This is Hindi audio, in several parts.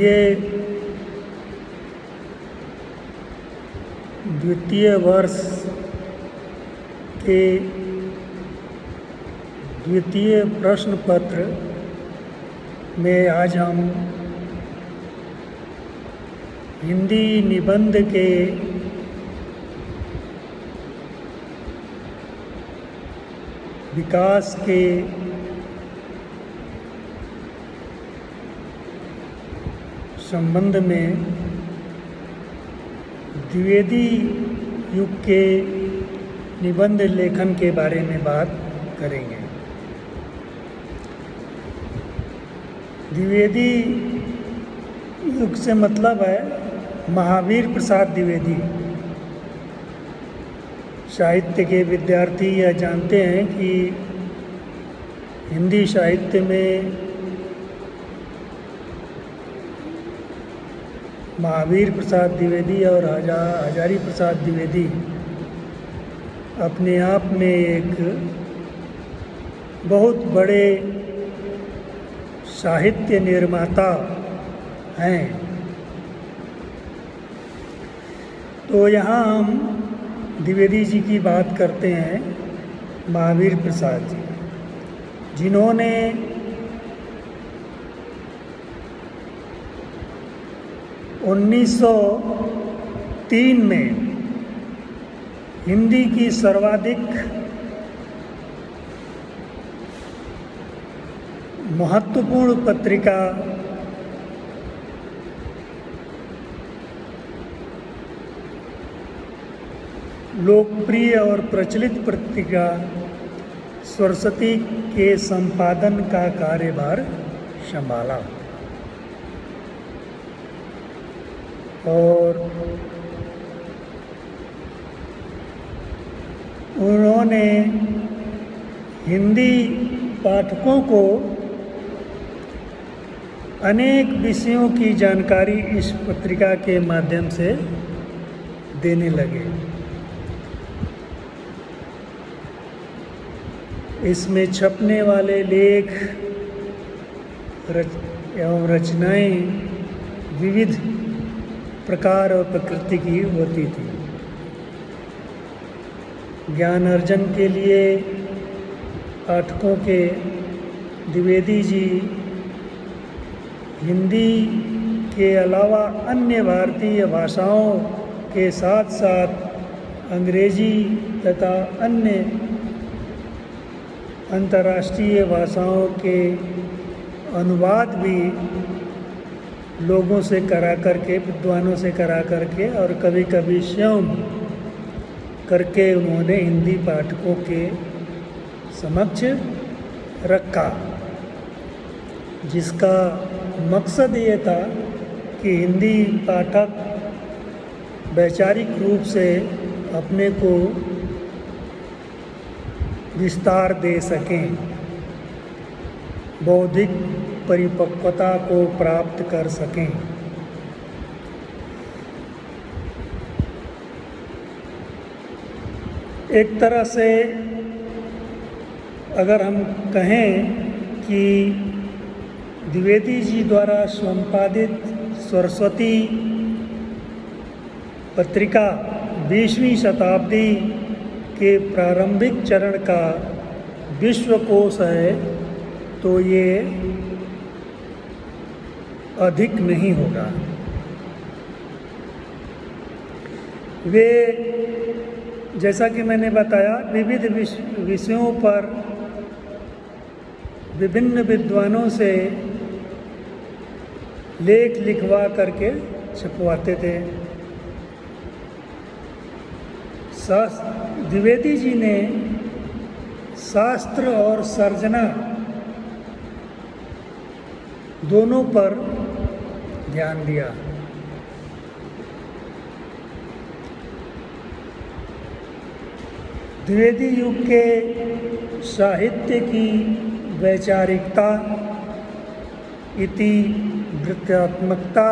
ये द्वितीय वर्ष के द्वितीय प्रश्न पत्र में आज हम हिंदी निबंध के विकास के संबंध में द्विवेदी युग के निबंध लेखन के बारे में बात करेंगे। द्विवेदी युग से मतलब है महावीर प्रसाद द्विवेदी। साहित्य के विद्यार्थी यह जानते हैं कि हिंदी साहित्य में महावीर प्रसाद द्विवेदी और हजारी प्रसाद द्विवेदी अपने आप में एक बहुत बड़े साहित्य निर्माता हैं। तो यहाँ हम द्विवेदी जी की बात करते हैं, महावीर प्रसाद जी, जिन्होंने उन्नीस 1903 में हिंदी की सर्वाधिक महत्वपूर्ण पत्रिका लोकप्रिय और प्रचलित पत्रिका सरस्वती के संपादन का कार्यभार संभाला और उन्होंने हिंदी पाठकों को अनेक विषयों की जानकारी इस पत्रिका के माध्यम से देने लगे। इसमें छपने वाले लेख एवं रचनाएं विविध प्रकार और प्रकृति की होती थी। ज्ञान अर्जन के लिए पाठकों के द्विवेदी जी हिंदी के अलावा अन्य भारतीय भाषाओं के साथ साथ अंग्रेजी तथा अन्य अंतर्राष्ट्रीय भाषाओं के अनुवाद भी लोगों से करा करके, विद्वानों से करा करके और कभी कभी स्वयं करके उन्होंने हिंदी पाठकों के समक्ष रखा, जिसका मकसद ये था कि हिंदी पाठक वैचारिक रूप से अपने को विस्तार दे सकें, बौद्धिक परिपक्वता को प्राप्त कर सकें। एक तरह से अगर हम कहें कि द्विवेदी जी द्वारा संपादित सरस्वती पत्रिका 20वीं शताब्दी के प्रारंभिक चरण का विश्वकोश है, तो ये अधिक नहीं होगा। वे, जैसा कि मैंने बताया, विविध विषयों पर विभिन्न विद्वानों से लेख लिखवा करके छपवाते थे। द्विवेदी जी ने शास्त्र और सर्जना दोनों पर ध्यान दिया। द्विवेदी युग के साहित्य की वैचारिकता, इतिवृत्तात्मकता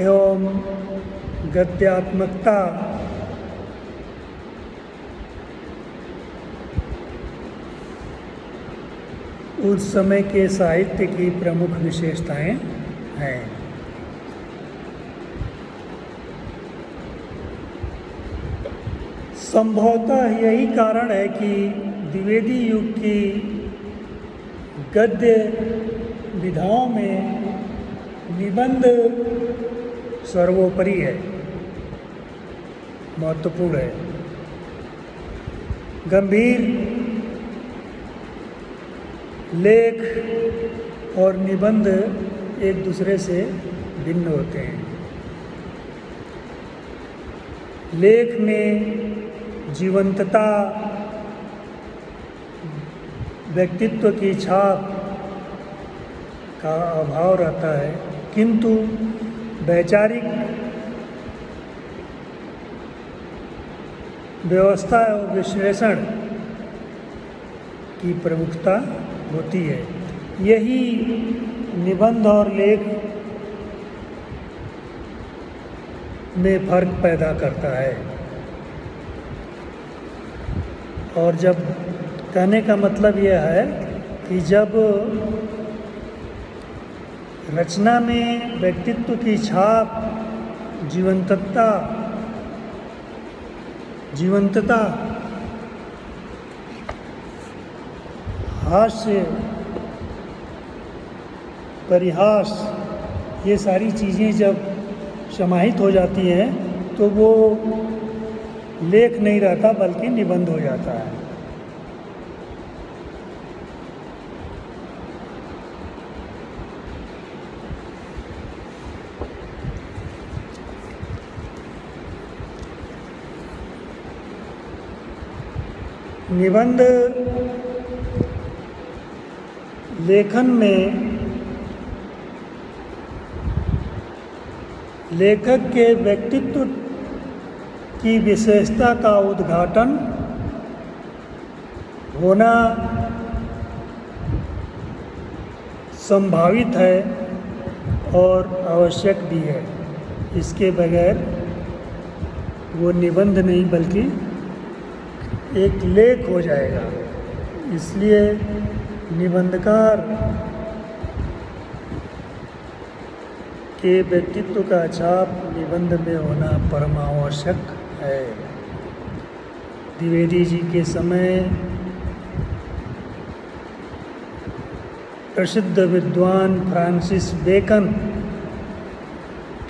एवं गद्यात्मकता उस समय के साहित्य की प्रमुख विशेषताएं हैं। संभवतः यही कारण है कि द्विवेदी युग की गद्य विधाओं में निबंध सर्वोपरि है, महत्वपूर्ण है। गंभीर लेख और निबंध एक दूसरे से भिन्न होते हैं। लेख में जीवंतता, व्यक्तित्व की छाप का अभाव रहता है, किंतु वैचारिक व्यवस्था और विश्लेषण की प्रमुखता होती है। यही निबंध और लेख में फर्क पैदा करता है। और जब कहने का मतलब यह है कि जब रचना में व्यक्तित्व की छाप, जीवंतता, हास्य, परिहास, ये सारी चीज़ें जब समाहित हो जाती हैं तो वो लेख नहीं रहता बल्कि निबंध हो जाता है। निबंध लेखन में लेखक के व्यक्तित्व की विशेषता का उद्घाटन होना संभावित है और आवश्यक भी है। इसके बगैर वो निबंध नहीं बल्कि एक लेख हो जाएगा। इसलिए निबंधकार के व्यक्तित्व का छाप निबंध में होना परमावश्यक है। द्विवेदी जी के समय प्रसिद्ध विद्वान फ्रांसिस बेकन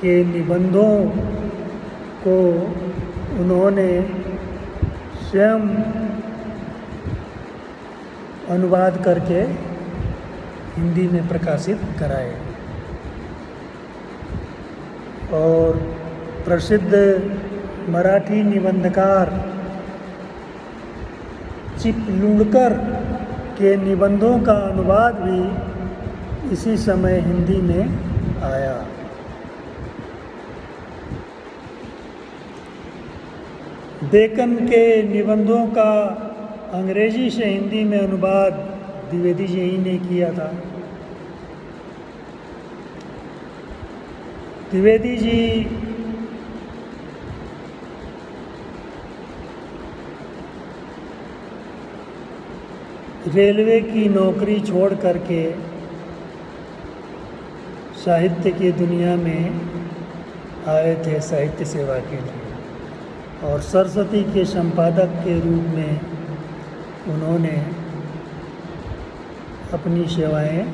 के निबंधों को उन्होंने स्वयं अनुवाद करके हिंदी में प्रकाशित कराए। और प्रसिद्ध मराठी निबंधकार चिपलूणकर के निबंधों का अनुवाद भी इसी समय हिंदी में आया। बेकन के निबंधों का अंग्रेजी से हिंदी में अनुवाद द्विवेदी जी ही ने किया था। द्विवेदी जी रेलवे की नौकरी छोड़ करके साहित्य की दुनिया में आए थे साहित्य सेवा के लिए, और सरस्वती के संपादक के रूप में उन्होंने अपनी सेवाएं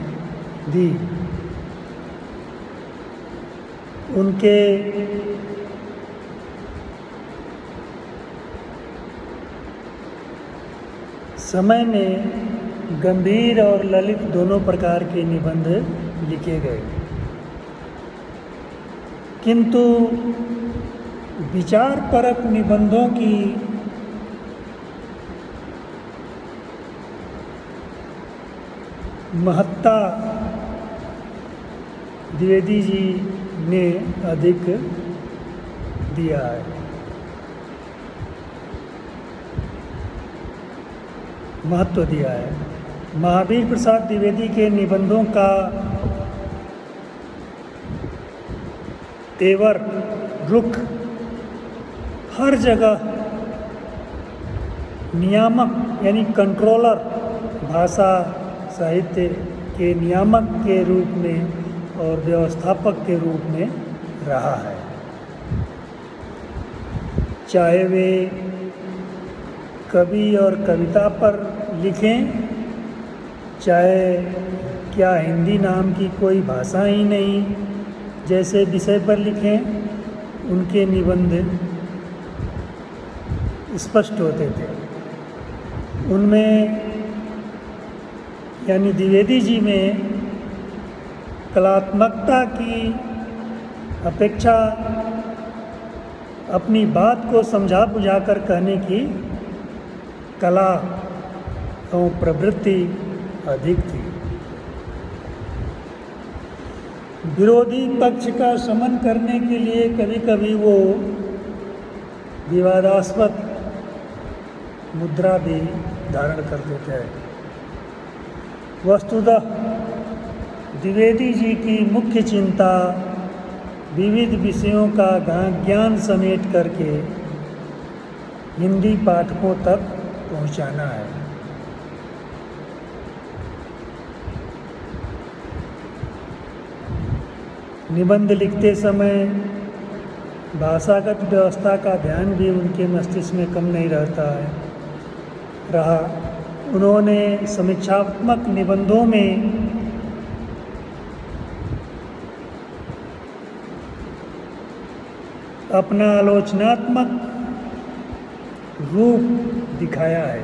दी। उनके समय में गंभीर और ललित दोनों प्रकार के निबंध लिखे गए, किंतु विचारपरक निबंधों की महत्ता द्विवेदी जी ने अधिक दिया है। महत्व दिया है। महावीर प्रसाद द्विवेदी के निबंधों का तेवर, रुख हर जगह नियामक यानी कंट्रोलर, भाषा साहित्य के नियामक के रूप में और व्यवस्थापक के रूप में रहा है। चाहे वे कवि और कविता पर लिखें, चाहे क्या हिंदी नाम की कोई भाषा ही नहीं जैसे विषय पर लिखें, उनके निबंध स्पष्ट होते थे। उनमें यानी द्विवेदी जी में कलात्मकता की अपेक्षा अपनी बात को समझा बुझाकर कहने की कला और प्रवृत्ति अधिक थी। विरोधी पक्ष का शमन करने के लिए कभी कभी वो विवादास्पद मुद्रा भी धारण करते थे। वस्तुतः द्विवेदी जी की मुख्य चिंता विविध विषयों का ज्ञान समेट करके हिंदी पाठकों तक पहुंचाना है। निबंध लिखते समय भाषागत व्यवस्था का ध्यान भी उनके मस्तिष्क में कम नहीं रहा। उन्होंने समीक्षात्मक निबंधों में अपना आलोचनात्मक रूप दिखाया है।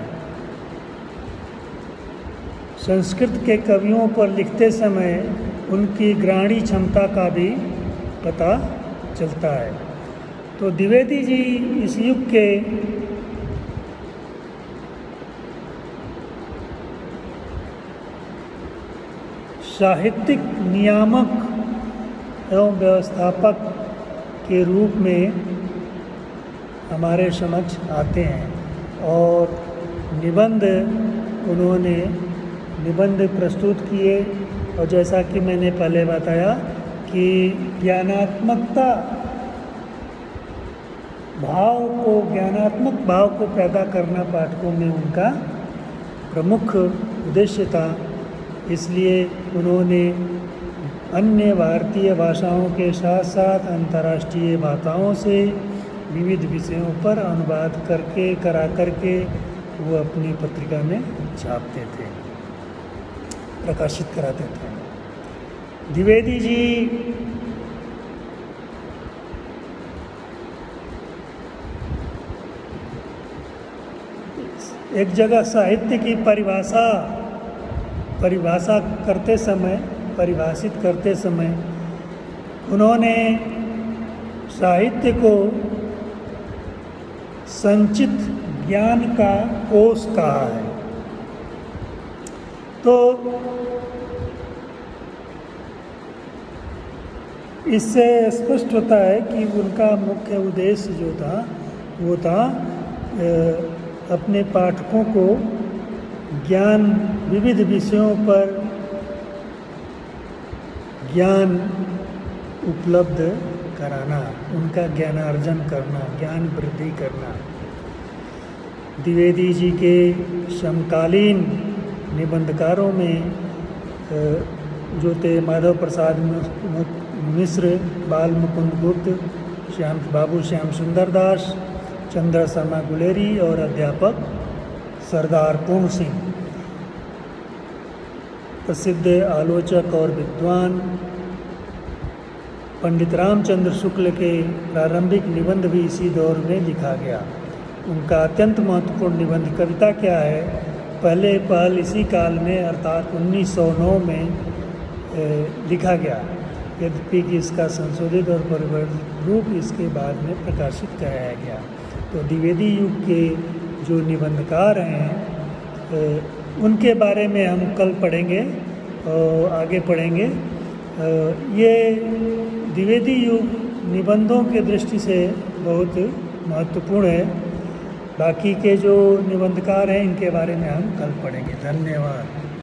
संस्कृत के कवियों पर लिखते समय उनकी ग्राणी क्षमता का भी पता चलता है। तो द्विवेदी जी इस युग के साहित्यिक नियामक एवं व्यवस्थापक के रूप में हमारे समक्ष आते हैं और उन्होंने निबंध प्रस्तुत किए। और जैसा कि मैंने पहले बताया कि ज्ञानात्मक भाव को पैदा करना पाठकों में उनका प्रमुख उद्देश्य था। इसलिए उन्होंने अन्य भारतीय भाषाओं के साथ साथ अंतर्राष्ट्रीय भाषाओं से विविध विषयों पर अनुवाद करा करके वो अपनी पत्रिका में छापते थे, प्रकाशित कराते थे। द्विवेदी जी एक जगह साहित्य की परिभाषित करते समय उन्होंने साहित्य को संचित ज्ञान का कोष कहा है। तो इससे स्पष्ट होता है कि उनका मुख्य उद्देश्य जो था वो था अपने पाठकों को विविध विषयों पर ज्ञान उपलब्ध कराना, उनका ज्ञानार्जन करना, ज्ञान वृद्धि करना। द्विवेदी जी के समकालीन निबंधकारों में जो थे माधव प्रसाद मिश्र, बाल मुकुंद गुप्त, बाबू श्याम सुंदर दास, चंद्र शर्मा गुलेरी और अध्यापक सरदार पूर्ण सिंह। प्रसिद्ध आलोचक और विद्वान पंडित रामचंद्र शुक्ल के प्रारंभिक निबंध भी इसी दौर में लिखा गया। उनका अत्यंत महत्वपूर्ण निबंध कविता क्या है पहल इसी काल में अर्थात 1909 में लिखा गया, यद्यपि कि इसका संशोधित और परिवर्तित रूप इसके बाद में प्रकाशित कराया गया। तो द्विवेदी युग के जो निबंधकार हैं उनके बारे में हम कल पढ़ेंगे और आगे पढ़ेंगे। ये द्विवेदी युग निबंधों के दृष्टि से बहुत महत्वपूर्ण है। बाकी के जो निबंधकार हैं इनके बारे में हम कल पढ़ेंगे। धन्यवाद।